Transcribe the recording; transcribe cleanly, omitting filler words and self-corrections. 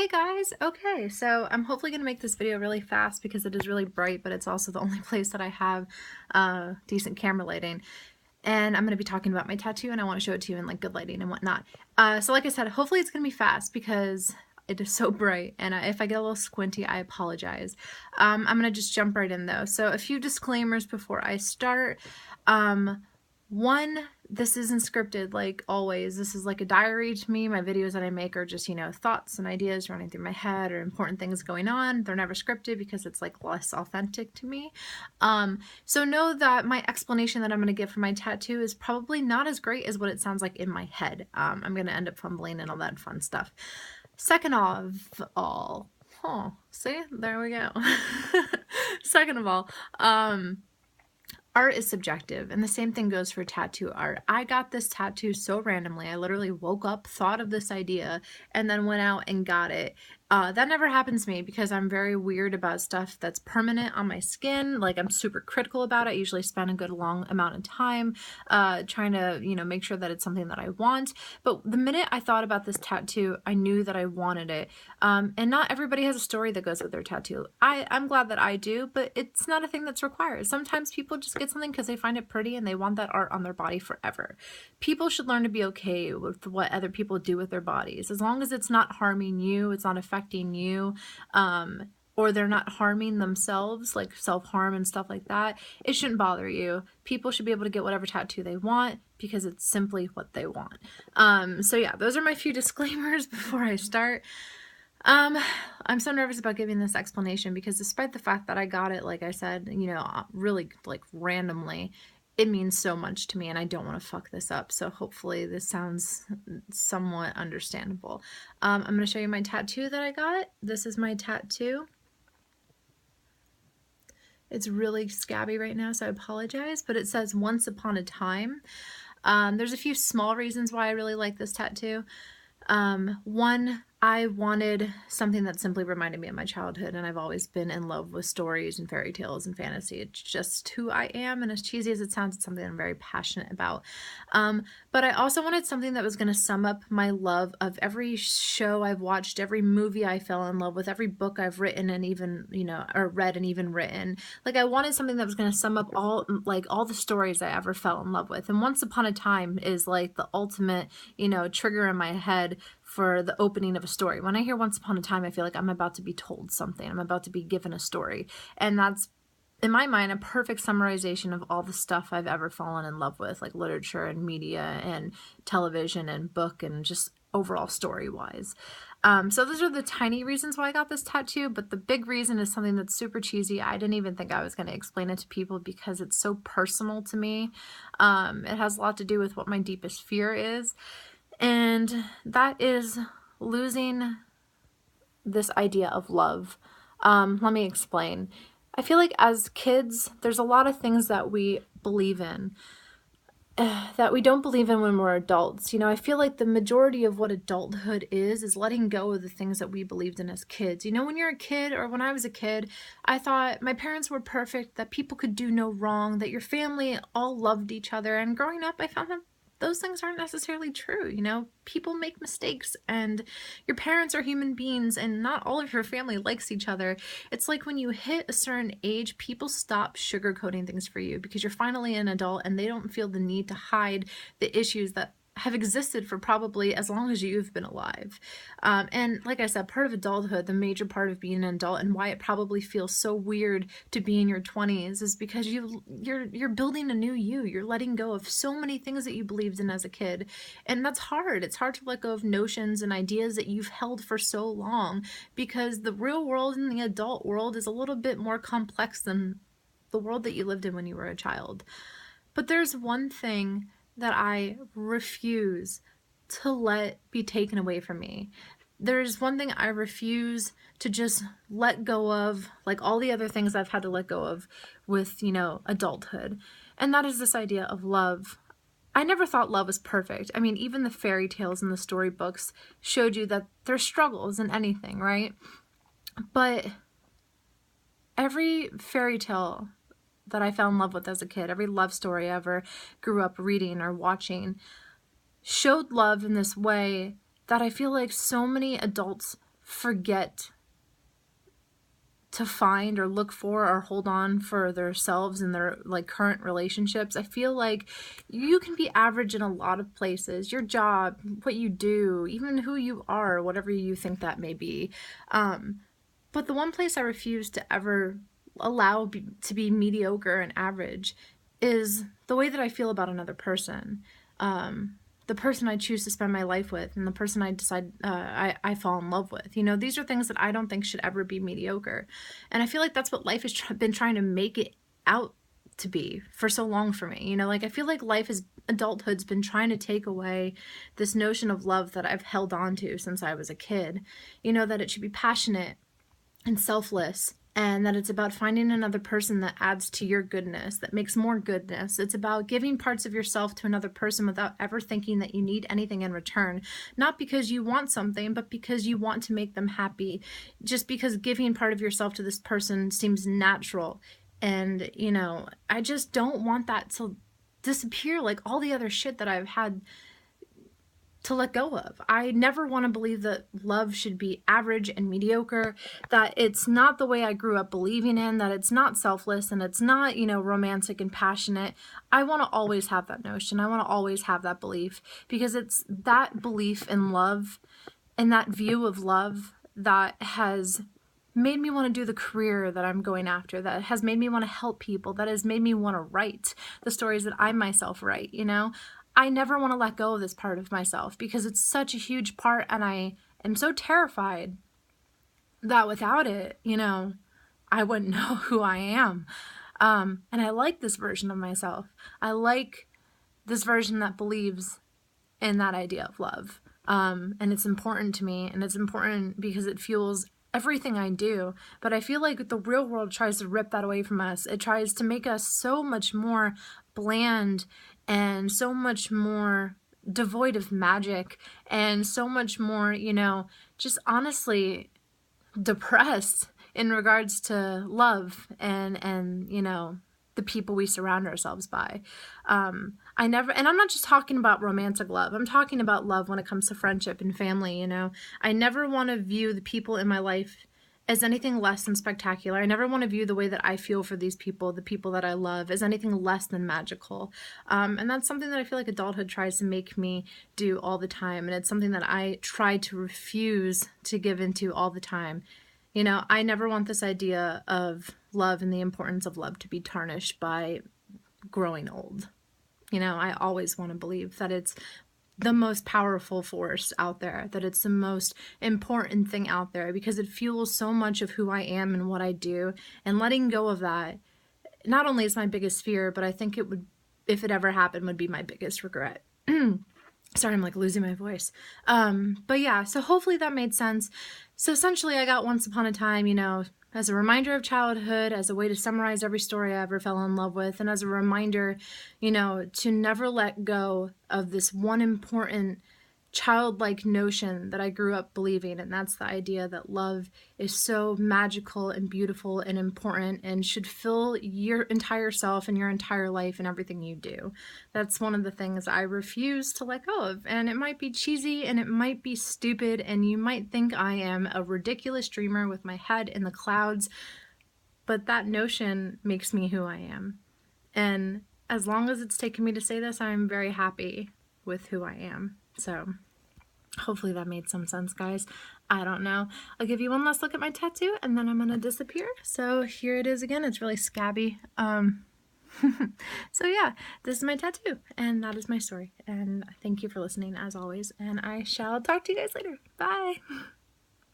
Hey guys, okay, so I'm hopefully going to make this video really fast because it is really bright, but it's also the only place that I have decent camera lighting. And I'm going to be talking about my tattoo and I want to show it to you in like good lighting and whatnot. So like I said, hopefully it's going to be fast because it is so bright, and if I get a little squinty, I apologize. I'm going to just jump right in though. So a few disclaimers before I start. One, this isn't scripted like always. This is like a diary to me. My videos that I make are just, thoughts and ideas running through my head or important things going on. They're never scripted because it's like less authentic to me. So know that my explanation that I'm going to give for my tattoo is probably not as great as what it sounds like in my head. I'm going to end up fumbling and all that fun stuff. Second of all, see, there we go. Second of all, art is subjective, and the same thing goes for tattoo art. I got this tattoo so randomly. I literally woke up, thought of this idea, and then went out and got it. That never happens to me because I'm very weird about stuff that's permanent on my skin. Like, I'm super critical about it. I usually spend a good long amount of time trying to, make sure that it's something that I want. But the minute I thought about this tattoo, I knew that I wanted it. And not everybody has a story that goes with their tattoo. I'm glad that I do, but it's not a thing that's required. Sometimes people just get something because they find it pretty and they want that art on their body forever. People should learn to be okay with what other people do with their bodies. As long as it's not harming you, it's not affecting you, or they're not harming themselves, like self-harm and stuff like that, it shouldn't bother you. People should be able to get whatever tattoo they want because it's simply what they want. So yeah, those are my few disclaimers before I start. I'm so nervous about giving this explanation because despite the fact that I got it, like I said, really like randomly, it means so much to me and I don't want to fuck this up. So hopefully this sounds somewhat understandable. I'm going to show you my tattoo that I got. This is my tattoo. It's really scabby right now, so I apologize, but it says "Once Upon a Time." There's a few small reasons why I really like this tattoo. One, I wanted something that simply reminded me of my childhood, and I've always been in love with stories and fairy tales and fantasy. It's just who I am, and as cheesy as it sounds, it's something I'm very passionate about. But I also wanted something that was going to sum up my love of every show I've watched, every movie I fell in love with, every book I've written and even, or read and even written. Like, I wanted something that was going to sum up all the stories I ever fell in love with. And Once Upon a Time is like the ultimate, trigger in my head for the opening of a story. When I hear Once Upon a Time, I feel like I'm about to be told something. I'm about to be given a story. And that's, in my mind, a perfect summarization of all the stuff I've ever fallen in love with, like literature and media and television and book and just overall story-wise. So those are the tiny reasons why I got this tattoo, but the big reason is something that's super cheesy. I didn't even think I was going to explain it to people because it's so personal to me. It has a lot to do with what my deepest fear is. And that is losing this idea of love. Let me explain. I feel like as kids, there's a lot of things that we believe in that we don't believe in when we're adults. I feel like the majority of what adulthood is letting go of the things that we believed in as kids. When you're a kid, or when I was a kid, I thought my parents were perfect, that people could do no wrong, that your family all loved each other. And growing up, I found that those things aren't necessarily true. People make mistakes and your parents are human beings and not all of your family likes each other. It's like when you hit a certain age, people stop sugarcoating things for you because you're finally an adult and they don't feel the need to hide the issues that have existed for probably as long as you've been alive. And like I said, part of adulthood, the major part of being an adult and why it probably feels so weird to be in your 20s is because you're building a new you. You're letting go of so many things that you believed in as a kid. And that's hard. It's hard to let go of notions and ideas that you've held for so long because the real world and the adult world is a little bit more complex than the world that you lived in when you were a child. But there's one thing that I refuse to let be taken away from me. There's one thing I refuse to just let go of, like all the other things I've had to let go of with, adulthood. And that is this idea of love. I never thought love was perfect. I mean, even the fairy tales and the storybooks showed you that there's struggles in anything, right? But every fairy tale that I fell in love with as a kid, every love story I ever grew up reading or watching, showed love in this way that I feel like so many adults forget to find or look for or hold on for themselves in their like current relationships. I feel like you can be average in a lot of places, your job, what you do, even who you are, whatever you think that may be. But the one place I refuse to ever allow to be mediocre and average is the way that I feel about another person. The person I choose to spend my life with, and the person I decide I fall in love with. You know, these are things that I don't think should ever be mediocre. And I feel like that's what life has been trying to make it out to be for so long for me. You know, like I feel like adulthood's been trying to take away this notion of love that I've held on to since I was a kid. You know, that it should be passionate and selfless, and that it's about finding another person that adds to your goodness, that makes more goodness. It's about giving parts of yourself to another person without ever thinking that you need anything in return. Not because you want something, but because you want to make them happy. Just because giving part of yourself to this person seems natural. And, you know, I just don't want that to disappear like all the other shit that I've had to let go of. I never want to believe that love should be average and mediocre, that it's not the way I grew up believing in, that it's not selfless and it's not, you know, romantic and passionate. I want to always have that notion. I want to always have that belief, because it's that belief in love and that view of love that has made me want to do the career that I'm going after, that has made me want to help people, that has made me want to write the stories that I myself write, you know? I never want to let go of this part of myself because it's such a huge part, and I am so terrified that without it, you know, I wouldn't know who I am. And I like this version of myself. I like this version that believes in that idea of love. And it's important to me, and it's important because it fuels everything I do. But I feel like the real world tries to rip that away from us. It tries to make us so much more bland and so much more devoid of magic and so much more, you know, just honestly depressed in regards to love and you know, the people we surround ourselves by. And I'm not just talking about romantic love. I'm talking about love when it comes to friendship and family, you know. I never want to view the people in my life as anything less than spectacular. I never want to view the way that I feel for these people, the people that I love, as anything less than magical. And that's something that I feel like adulthood tries to make me do all the time. And it's something that I try to refuse to give into all the time. You know, I never want this idea of love and the importance of love to be tarnished by growing old. You know, I always want to believe that it's the most powerful force out there, that it's the most important thing out there, because it fuels so much of who I am and what I do. And letting go of that, not only is my biggest fear, but I think it would, if it ever happened, would be my biggest regret. Sorry, I'm like losing my voice. But yeah, so hopefully that made sense. So essentially I got Once Upon a Time, you know, as a reminder of childhood, as a way to summarize every story I ever fell in love with, and as a reminder, you know, to never let go of this one important childlike notion that I grew up believing, and that's the idea that love is so magical and beautiful and important and should fill your entire self and your entire life and everything you do. That's one of the things I refuse to let go of. And it might be cheesy and it might be stupid, and you might think I am a ridiculous dreamer with my head in the clouds, but that notion makes me who I am. And as long as it's taken me to say this, I'm very happy with who I am. So hopefully that made some sense, guys. I don't know. I'll give you one last look at my tattoo and then I'm gonna disappear. So here it is again. It's really scabby. So yeah, this is my tattoo and that is my story. And thank you for listening as always. And I shall talk to you guys later. Bye.